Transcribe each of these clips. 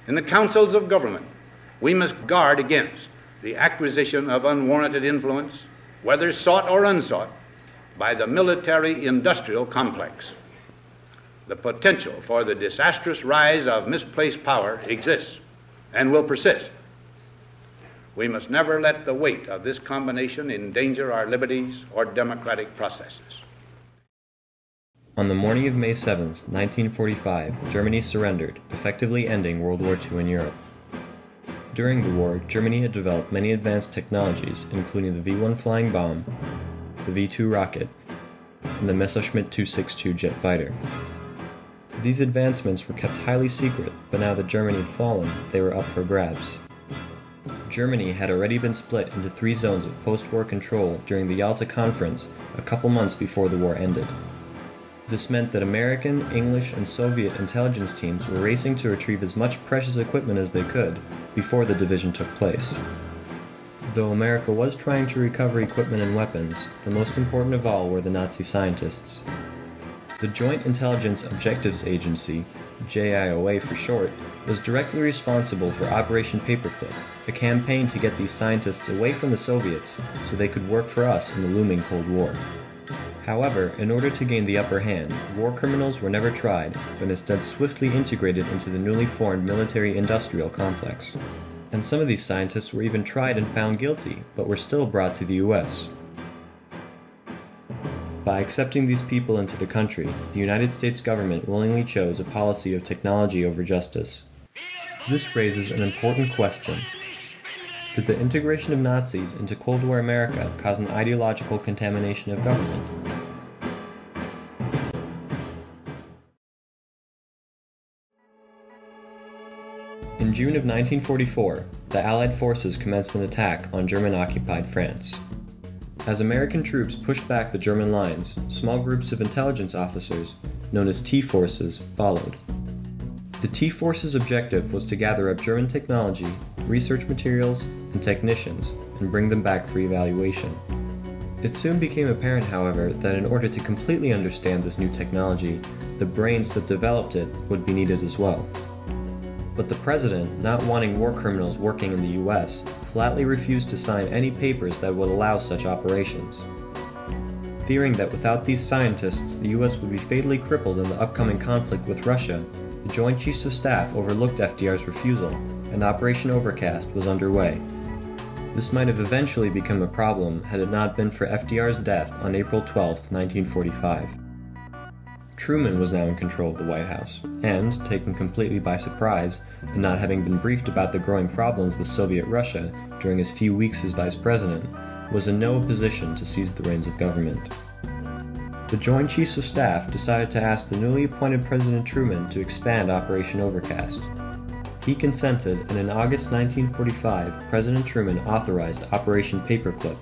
In the councils of government, we must guard against the acquisition of unwarranted influence, whether sought or unsought, by the military-industrial complex. The potential for the disastrous rise of misplaced power exists and will persist. We must never let the weight of this combination endanger our liberties or democratic processes. On the morning of May 7, 1945, Germany surrendered, effectively ending World War II in Europe. During the war, Germany had developed many advanced technologies, including the V-1 flying bomb, the V-2 rocket, and the Messerschmitt 262 jet fighter. These advancements were kept highly secret, but now that Germany had fallen, they were up for grabs. Germany had already been split into 3 zones of post-war control during the Yalta Conference a couple months before the war ended. This meant that American, English, and Soviet intelligence teams were racing to retrieve as much precious equipment as they could before the division took place. Though America was trying to recover equipment and weapons, the most important of all were the Nazi scientists. The Joint Intelligence Objectives Agency, JIOA for short, was directly responsible for Operation Paperclip, a campaign to get these scientists away from the Soviets so they could work for us in the looming Cold War. However, in order to gain the upper hand, war criminals were never tried, but instead swiftly integrated into the newly formed military-industrial complex. And some of these scientists were even tried and found guilty, but were still brought to the US. By accepting these people into the country, the United States government willingly chose a policy of technology over justice. This raises an important question. Did the integration of Nazis into Cold War America cause an ideological contamination of government? In June of 1944, the Allied forces commenced an attack on German-occupied France. As American troops pushed back the German lines, small groups of intelligence officers, known as T-forces, followed. The T-forces' objective was to gather up German technology, research materials, and technicians, and bring them back for evaluation. It soon became apparent, however, that in order to completely understand this new technology, the brains that developed it would be needed as well. But the president, not wanting war criminals working in the US, flatly refused to sign any papers that would allow such operations. Fearing that without these scientists, the US would be fatally crippled in the upcoming conflict with Russia, the Joint Chiefs of Staff overlooked FDR's refusal, and Operation Overcast was underway. This might have eventually become a problem had it not been for FDR's death on April 12, 1945. Truman was now in control of the White House, and, taken completely by surprise, and not having been briefed about the growing problems with Soviet Russia during his few weeks as vice president, was in no position to seize the reins of government. The Joint Chiefs of Staff decided to ask the newly appointed President Truman to expand Operation Overcast. He consented, and in August 1945, President Truman authorized Operation Paperclip.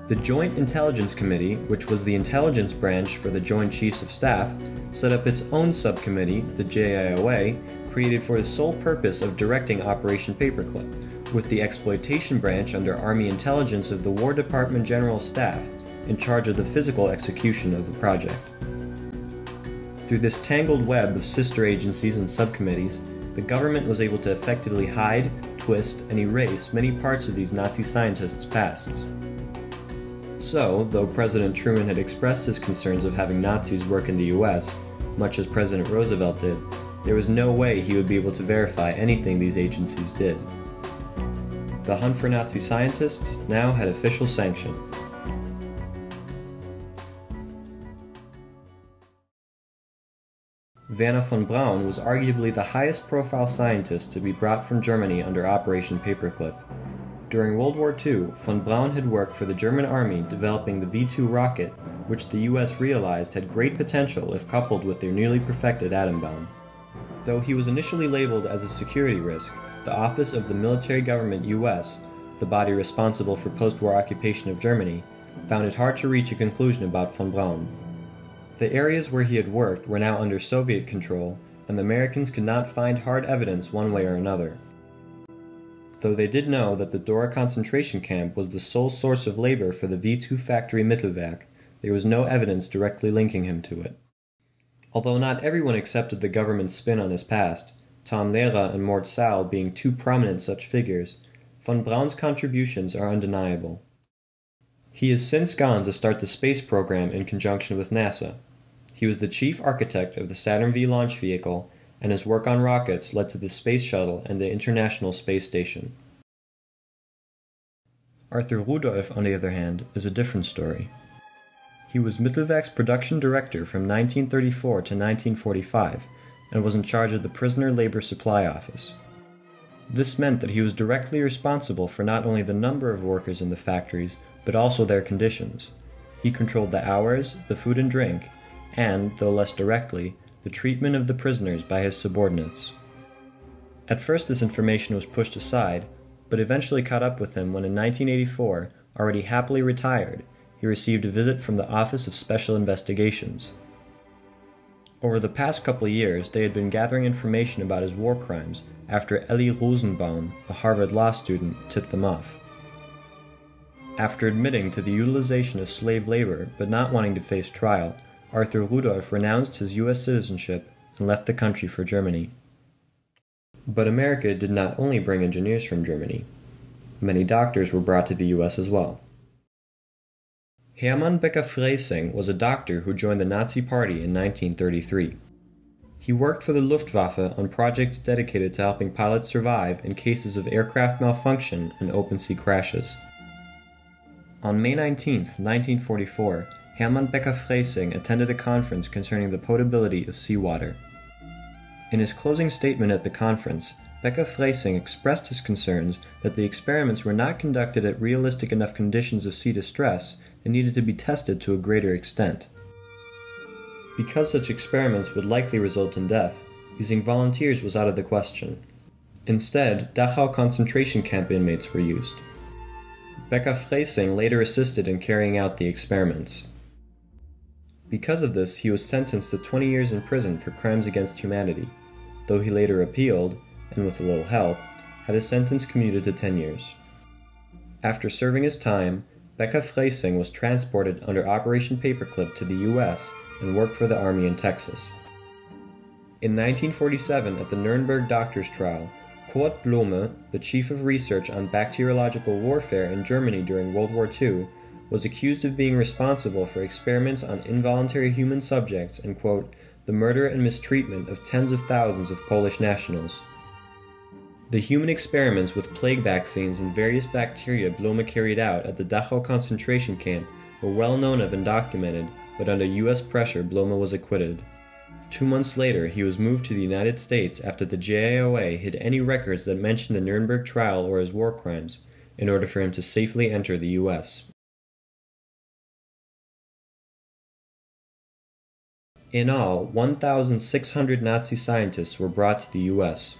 The Joint Intelligence Committee, which was the intelligence branch for the Joint Chiefs of Staff, set up its own subcommittee, the JIOA, created for the sole purpose of directing Operation Paperclip, with the exploitation branch under Army Intelligence of the War Department General Staff in charge of the physical execution of the project. Through this tangled web of sister agencies and subcommittees, the government was able to effectively hide, twist, and erase many parts of these Nazi scientists' pasts. So, though President Truman had expressed his concerns of having Nazis work in the US, much as President Roosevelt did, there was no way he would be able to verify anything these agencies did. The hunt for Nazi scientists now had official sanction. Werner von Braun was arguably the highest profile scientist to be brought from Germany under Operation Paperclip. During World War II, von Braun had worked for the German army developing the V-2 rocket, which the US realized had great potential if coupled with their newly perfected atom bomb. Though he was initially labeled as a security risk, the Office of the Military Government US, the body responsible for post-war occupation of Germany, found it hard to reach a conclusion about von Braun. The areas where he had worked were now under Soviet control, and the Americans could not find hard evidence one way or another. Though they did know that the Dora concentration camp was the sole source of labor for the V-2 factory Mittelwerk, there was no evidence directly linking him to it. Although not everyone accepted the government's spin on his past, Tom Lehrer and Mort Saal being two prominent such figures, von Braun's contributions are undeniable. He has since gone to start the space program in conjunction with NASA. He was the chief architect of the Saturn V launch vehicle, and his work on rockets led to the Space Shuttle and the International Space Station. Arthur Rudolph, on the other hand, is a different story. He was Mittelwerk's production director from 1934 to 1945 and was in charge of the Prisoner Labor Supply Office. This meant that he was directly responsible for not only the number of workers in the factories, but also their conditions. He controlled the hours, the food and drink, and, though less directly, the treatment of the prisoners by his subordinates. At first this information was pushed aside, but eventually caught up with him when in 1984, already happily retired, he received a visit from the Office of Special Investigations. Over the past couple of years, they had been gathering information about his war crimes after Elie Rosenbaum, a Harvard law student, tipped them off. After admitting to the utilization of slave labor but not wanting to face trial, Arthur Rudolph renounced his U.S. citizenship and left the country for Germany. But America did not only bring engineers from Germany. Many doctors were brought to the U.S. as well. Hermann Becker-Freising was a doctor who joined the Nazi Party in 1933. He worked for the Luftwaffe on projects dedicated to helping pilots survive in cases of aircraft malfunction and open-sea crashes. On May 19, 1944, Hermann Becker-Freising attended a conference concerning the potability of seawater. In his closing statement at the conference, Becker-Freising expressed his concerns that the experiments were not conducted at realistic enough conditions of sea distress and needed to be tested to a greater extent. Because such experiments would likely result in death, using volunteers was out of the question. Instead, Dachau concentration camp inmates were used. Becker-Freising later assisted in carrying out the experiments. Because of this, he was sentenced to 20 years in prison for crimes against humanity, though he later appealed, and with a little help, had his sentence commuted to 10 years. After serving his time, Becker-Freising was transported under Operation Paperclip to the U.S. and worked for the Army in Texas. In 1947, at the Nuremberg doctors' trial, Kurt Blume, the chief of research on bacteriological warfare in Germany during World War II, was accused of being responsible for experiments on involuntary human subjects and, quote, the murder and mistreatment of tens of thousands of Polish nationals. The human experiments with plague vaccines and various bacteria Blume carried out at the Dachau concentration camp were well known of and documented, but under U.S. pressure Blume was acquitted. 2 months later, he was moved to the United States after the JIOA hid any records that mentioned the Nuremberg trial or his war crimes, in order for him to safely enter the U.S. In all, 1,600 Nazi scientists were brought to the U.S.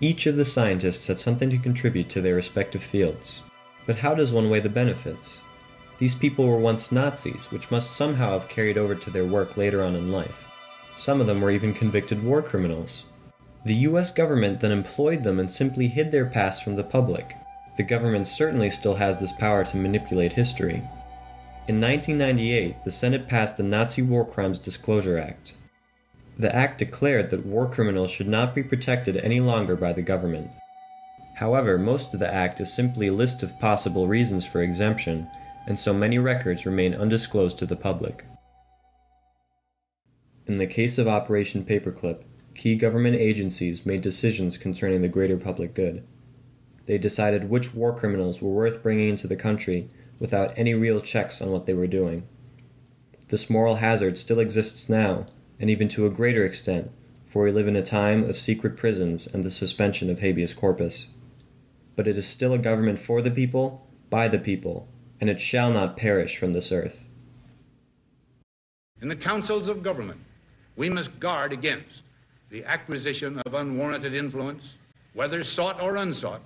Each of the scientists had something to contribute to their respective fields. But how does one weigh the benefits? These people were once Nazis, which must somehow have carried over to their work later on in life. Some of them were even convicted war criminals. The U.S. government then employed them and simply hid their past from the public. The government certainly still has this power to manipulate history. In 1998, the Senate passed the Nazi War Crimes Disclosure Act. The act declared that war criminals should not be protected any longer by the government. However, most of the act is simply a list of possible reasons for exemption, and so many records remain undisclosed to the public. In the case of Operation Paperclip, key government agencies made decisions concerning the greater public good. They decided which war criminals were worth bringing into the country without any real checks on what they were doing. This moral hazard still exists now, and even to a greater extent, for we live in a time of secret prisons and the suspension of habeas corpus. But it is still a government for the people, by the people, and it shall not perish from this earth. In the councils of government, we must guard against the acquisition of unwarranted influence, whether sought or unsought,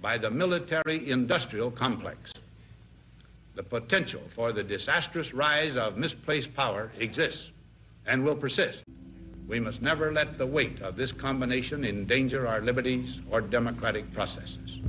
by the military-industrial complex. The potential for the disastrous rise of misplaced power exists and will persist. We must never let the weight of this combination endanger our liberties or democratic processes.